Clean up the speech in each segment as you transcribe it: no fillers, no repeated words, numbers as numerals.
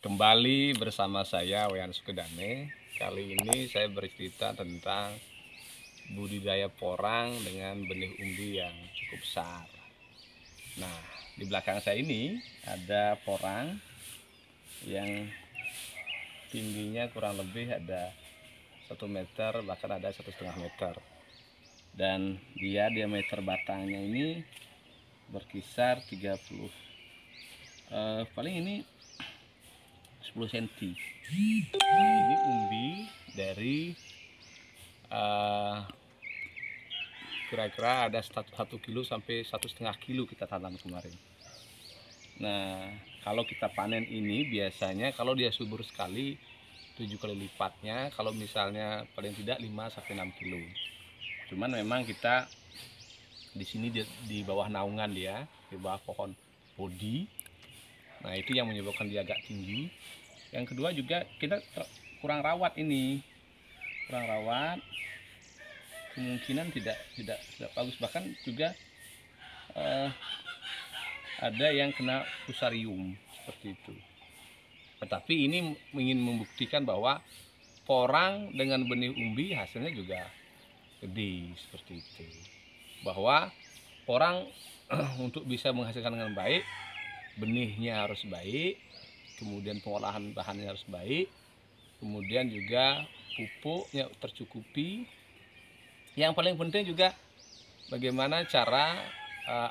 Kembali bersama saya Wayan Sukedane. Kali ini saya bercerita tentang budidaya porang dengan benih umbi yang cukup besar. Nah, di belakang saya ini ada porang yang tingginya kurang lebih ada 1 meter, bahkan ada 1,5 meter. Dan dia diameter batangnya ini berkisar 30 paling ini 10 cm. Nah, ini umbi dari kira-kira ada 1 kilo sampai 1,5 kilo kita tanam kemarin. Nah, kalau kita panen ini biasanya kalau dia subur sekali 7 kali lipatnya, kalau misalnya paling tidak 5 sampai 6 kilo. Cuman memang kita di sini di bawah naungan dia, di bawah pohon podi. Nah, itu yang menyebabkan dia agak tinggi. Yang kedua juga kita kurang rawat ini, kurang rawat, kemungkinan tidak bagus, bahkan juga ada yang kena fusarium seperti itu. Tetapi ini ingin membuktikan bahwa porang dengan benih umbi hasilnya juga gede seperti itu. Bahwa porang untuk bisa menghasilkan dengan baik, benihnya harus baik, kemudian pengolahan bahannya harus baik, kemudian juga pupuknya tercukupi. Yang paling penting juga bagaimana cara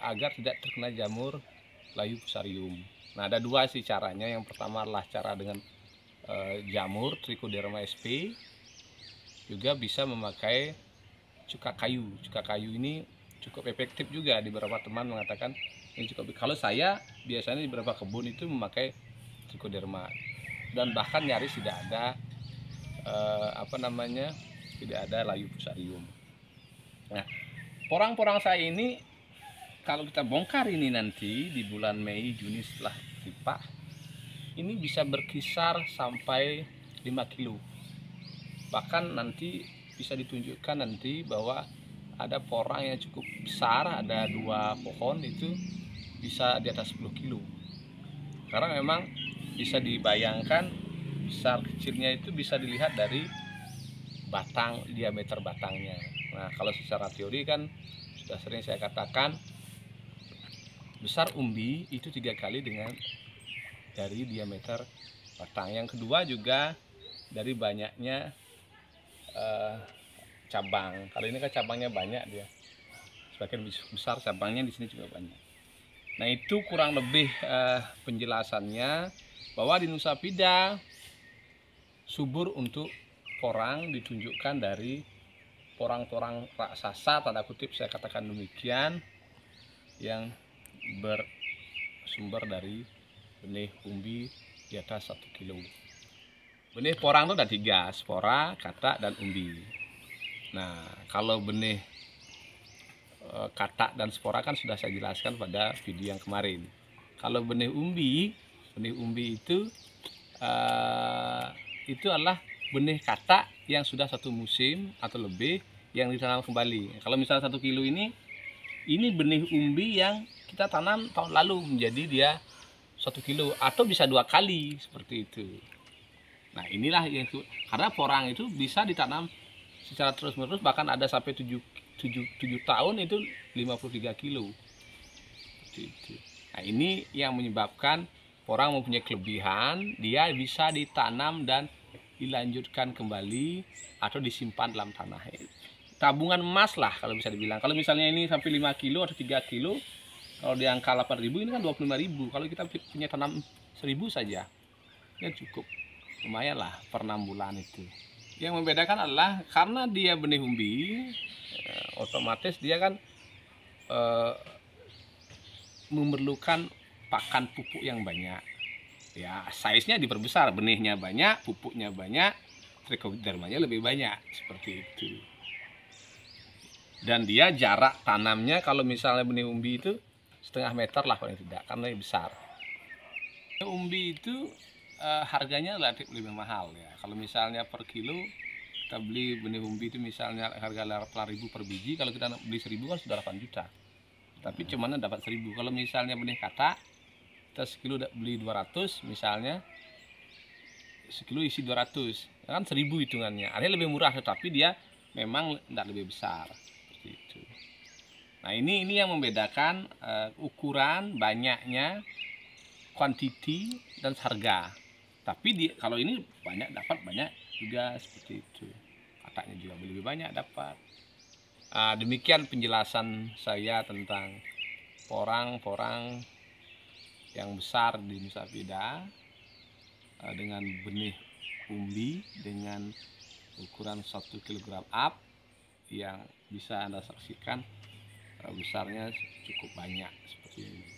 agar tidak terkena jamur layu fusarium. Nah, ada 2 sih caranya. Yang pertama adalah cara dengan jamur Trichoderma sp. Juga bisa memakai cuka kayu. Cuka kayu ini cukup efektif juga. Di beberapa teman mengatakan ini cukup. Kalau saya biasanya di beberapa kebun itu memakai Trichoderma, dan bahkan nyaris tidak ada tidak ada layu fusarium. Nah, porang-porang saya ini kalau kita bongkar ini nanti di bulan Mei Juni setelah pipa, ini bisa berkisar sampai 5 kilo. Bahkan nanti bisa ditunjukkan nanti bahwa ada porang yang cukup besar, ada 2 pohon itu bisa di atas 10 kilo. Karena memang bisa dibayangkan besar kecilnya itu bisa dilihat dari batang, diameter batangnya. Nah, kalau secara teori kan sudah sering saya katakan besar umbi itu 3 kali dengan dari diameter batang. Yang kedua juga dari banyaknya cabang. Kalau ini kan cabangnya banyak, dia semakin besar cabangnya di sini juga banyak. Nah, itu kurang lebih penjelasannya bahwa di Nusa Pida subur untuk porang ditunjukkan dari porang-porang raksasa, tanda kutip saya katakan demikian, yang bersumber dari benih umbi di atas 1 kilo. Benih porang itu ada 3, spora, katak, dan umbi. Nah, kalau benih katak dan spora kan sudah saya jelaskan pada video yang kemarin. Kalau benih umbi itu adalah benih katak yang sudah 1 musim atau lebih yang ditanam kembali. Kalau misalnya 1 kilo ini benih umbi yang kita tanam tahun lalu, menjadi dia 1 kilo atau bisa 2 kali seperti itu. Nah, inilah yang karena porang itu bisa ditanam secara terus-menerus, bahkan ada sampai 7 tahun itu 53 kilo. Seperti itu. Nah, ini yang menyebabkan porang mempunyai kelebihan, dia bisa ditanam dan dilanjutkan kembali atau disimpan dalam tanah. Tabungan emas lah kalau bisa dibilang. Kalau misalnya ini sampai 5 kilo atau 3 kilo, kalau di angka 8.000 ini kan 25.000. Kalau kita punya tanam 1.000 saja, ya cukup lumayan lah per 6 bulan itu. Yang membedakan adalah karena dia benih umbi, otomatis dia kan memerlukan pakan pupuk yang banyak. Ya, size-nya diperbesar, benihnya banyak, pupuknya banyak, trichodermanya lebih banyak, seperti itu. Dan dia jarak tanamnya kalau misalnya benih umbi itu 0,5 meter lah paling tidak, karena besar. Umbi itu harganya relatif lebih mahal ya. Kalau misalnya per kilo kita beli benih umbi itu misalnya harga 8.000 per biji, kalau kita beli 1.000 kan sudah 8 juta. Tapi cuman dapat 1.000. Kalau misalnya benih katak kita sekilo beli 200 misalnya, sekilo isi 200, kan 1000 hitungannya. Artinya lebih murah, tetapi dia memang tidak lebih besar seperti itu. Nah ini yang membedakan ukuran, banyaknya, quantity dan harga. Tapi kalau ini banyak dapat banyak juga seperti itu. Katanya juga lebih banyak dapat. Demikian penjelasan saya tentang porang yang besar di Nusa Pida dengan benih umbi dengan ukuran 1 kg up yang bisa Anda saksikan besarnya cukup banyak seperti ini.